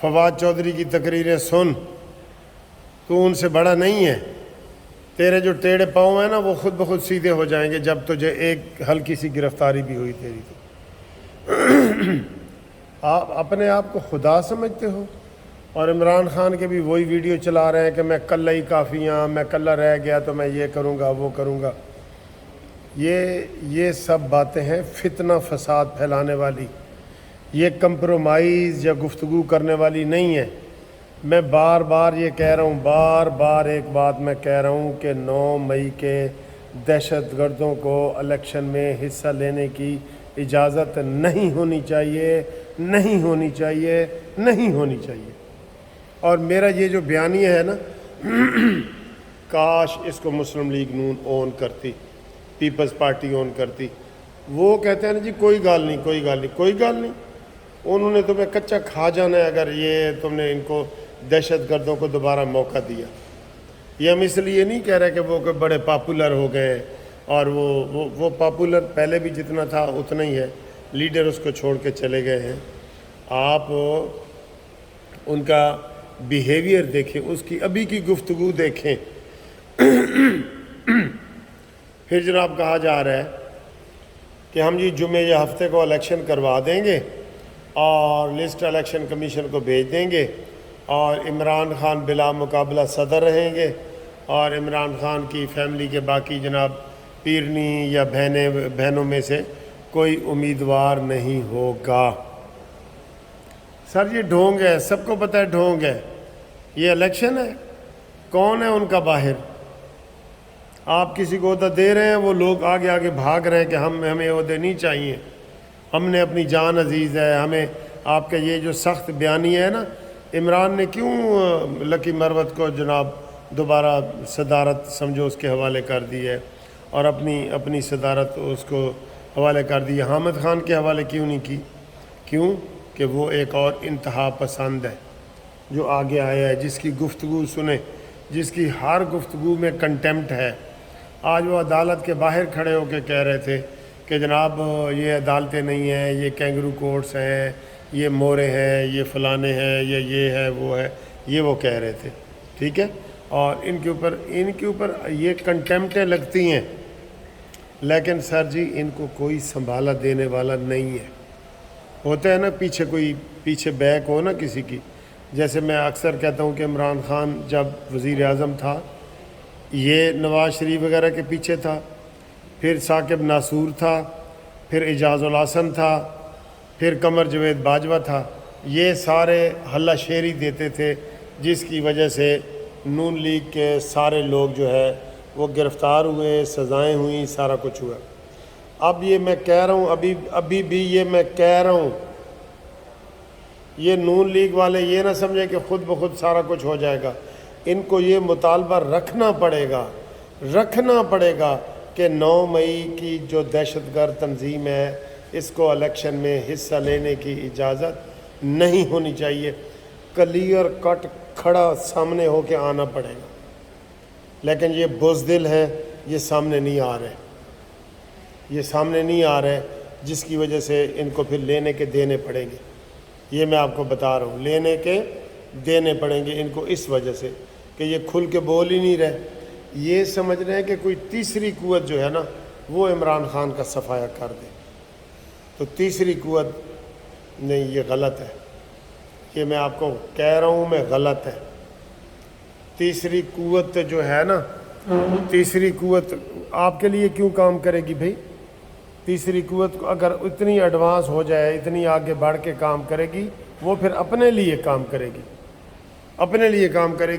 فواد چودھری کی تقریریں سن، تو ان سے بڑا نہیں ہے. تیرے جو ٹیڑھے پاؤں ہیں نا وہ خود بخود سیدھے ہو جائیں گے جب تجھے ایک ہلکی سی گرفتاری بھی ہوئی تیری تو. آپ اپنے آپ کو خدا سمجھتے ہو، اور عمران خان کے بھی وہی ویڈیو چلا رہے ہیں کہ میں کلہ ہی کافی ہوں، میں کلہ رہ گیا تو میں یہ کروں گا وہ کروں گا. یہ سب باتیں ہیں فتنہ فساد پھیلانے والی، یہ کمپرومائز یا گفتگو کرنے والی نہیں ہے. میں بار بار یہ کہہ رہا ہوں، بار بار ایک بات میں کہہ رہا ہوں کہ 9 مئی کے دہشت گردوں کو الیکشن میں حصہ لینے کی اجازت نہیں ہونی چاہیے، نہیں ہونی چاہیے، نہیں ہونی چاہیے. اور میرا یہ جو بیانیہ ہے نا، کاش اس کو مسلم لیگ نون اون کرتی، پیپلز پارٹی اون کرتی. وہ کہتے ہیں نا جی کوئی گال نہیں، کوئی گال نہیں، کوئی گال نہیں. انہوں نے تمہیں کچا کھا جانا ہے اگر یہ تم نے ان کو دہشت گردوں کو دوبارہ موقع دیا. یہ ہم اس لیے نہیں کہہ رہے کہ وہ بڑے پاپولر ہو گئے، اور وہ پاپولر پہلے بھی جتنا تھا اتنا ہی ہے، لیڈر اس کو چھوڑ کے چلے گئے ہیں. آپ ان کا بیہیویئر دیکھیں، اس کی ابھی کی گفتگو دیکھیں. پھر جناب کہا جا رہا ہے کہ ہم جی جمعے یا ہفتے کو الیکشن کروا دیں گے اور لسٹ الیکشن کمیشن کو بھیج دیں گے، اور عمران خان بلا مقابلہ صدر رہیں گے، اور عمران خان کی فیملی کے باقی جناب پیرنی یا بہنوں میں سے کوئی امیدوار نہیں ہوگا. سر یہ ڈھونگ ہے، سب کو پتہ ہے ڈھونگ ہے. یہ الیکشن ہے، کون ہے ان کا باہر؟ آپ کسی کو عہدہ دے رہے ہیں، وہ لوگ آگے آگے بھاگ رہے ہیں کہ ہمیں عہدے نہیں چاہیے، ہم نے اپنی جان عزیز ہے. ہمیں آپ کا یہ جو سخت بیانیہ ہے نا، عمران نے کیوں لکی مروت کو جناب دوبارہ صدارت سمجھو اس کے حوالے کر دی ہے، اور اپنی صدارت اس کو حوالے کر دی ہے؟ حامد خان کے حوالے کیوں نہیں کی؟ کیوں کہ وہ ایک اور انتہا پسند ہے جو آگے آیا ہے، جس کی گفتگو سنیں، جس کی ہر گفتگو میں کنٹیمپٹ ہے. آج وہ عدالت کے باہر کھڑے ہو کے کہہ رہے تھے کہ جناب یہ عدالتیں نہیں ہیں، یہ کینگرو کورٹس ہیں، یہ مورے ہیں، یہ فلانے ہیں، یہ ہے وہ ہے، یہ وہ کہہ رہے تھے. ٹھیک ہے، اور ان کے اوپر یہ کنٹیمپٹیں لگتی ہیں، لیکن سر جی ان کو کوئی سنبھالا دینے والا نہیں ہے. ہوتا ہے نا پیچھے بیک ہو نا کسی کی. جیسے میں اکثر کہتا ہوں کہ عمران خان جب وزیر اعظم تھا یہ نواز شریف وغیرہ کے پیچھے تھا، پھر ثاقب ناصور تھا، پھر اعجاز الحسن تھا، پھر قمر جاوید باجوہ تھا. یہ سارے ہلہ شیری دیتے تھے، جس کی وجہ سے نون لیگ کے سارے لوگ جو ہے وہ گرفتار ہوئے، سزائیں ہوئیں، سارا کچھ ہوا. اب یہ میں کہہ رہا ہوں، ابھی بھی یہ میں کہہ رہا ہوں، یہ نون لیگ والے یہ نہ سمجھیں کہ خود بخود سارا کچھ ہو جائے گا. ان کو یہ مطالبہ رکھنا پڑے گا کہ 9 مئی کی جو دہشت گرد تنظیم ہے اس کو الیکشن میں حصہ لینے کی اجازت نہیں ہونی چاہیے. کلیئر کٹ کھڑا سامنے ہو کے آنا پڑے گا. لیکن یہ بزدل ہے، یہ سامنے نہیں آ رہے، جس کی وجہ سے ان کو پھر لینے کے دینے پڑیں گے. یہ میں آپ کو بتا رہا ہوں، لینے کے دینے پڑیں گے ان کو اس وجہ سے کہ یہ کھل کے بول ہی نہیں رہے. یہ سمجھ رہے ہیں کہ کوئی تیسری قوت جو ہے نا وہ عمران خان کا صفایا کر دے. تو تیسری قوت نہیں، یہ غلط ہے. یہ میں آپ کو کہہ رہا ہوں، میں غلط ہے. تیسری قوت جو ہے نا، تیسری قوت آپ کے لیے کیوں کام کرے گی بھائی؟ تیسری قوت اگر اتنی ایڈوانس ہو جائے، اتنی آگے بڑھ کے کام کرے گی، وہ پھر اپنے لیے کام کرے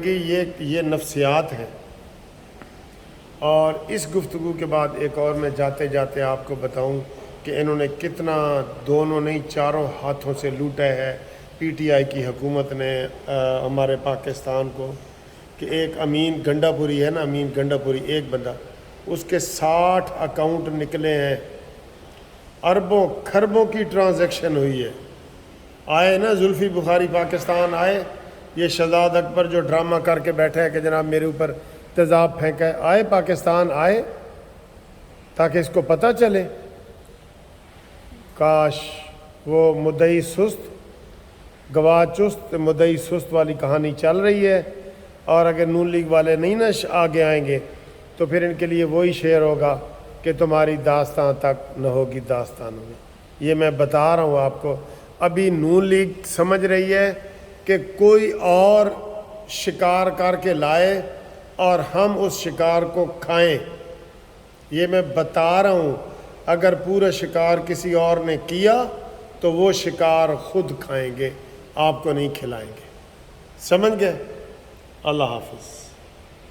گی. یہ نفسیات ہیں. اور اس گفتگو کے بعد ایک اور میں جاتے جاتے آپ کو بتاؤں کہ انہوں نے کتنا دونوں نہیں چاروں ہاتھوں سے لوٹا ہے پی ٹی آئی کی حکومت نے ہمارے پاکستان کو. کہ ایک امین گنڈا پوری ہے نا، امین گنڈا پوری ایک بندہ، اس کے 60 اکاؤنٹ نکلے ہیں، اربوں کھربوں کی ٹرانزیکشن ہوئی ہے. آئے نا زلفی بخاری پاکستان آئے، یہ شہزاد اکبر جو ڈرامہ کر کے بیٹھا ہے کہ جناب میرے اوپر تیزاب پھینکا ہے، آئے پاکستان آئے تاکہ اس کو پتہ چلے. کاش وہ مدعی سست گواہ چست مدعی سست والی کہانی چل رہی ہے، اور اگر نون لیگ والے نہیں نا آگے آئیں گے تو پھر ان کے لیے وہی شعر ہوگا کہ تمہاری داستان تک نہ ہوگی داستانوں میں۔ یہ میں بتا رہا ہوں آپ کو، ابھی نون لیگ سمجھ رہی ہے کہ کوئی اور شکار کر کے لائے اور ہم اس شکار کو کھائیں۔ یہ میں بتا رہا ہوں، اگر پورا شکار کسی اور نے کیا تو وہ شکار خود کھائیں گے، آپ کو نہیں کھلائیں گے۔ سمجھ گئے؟ اللہ حافظ۔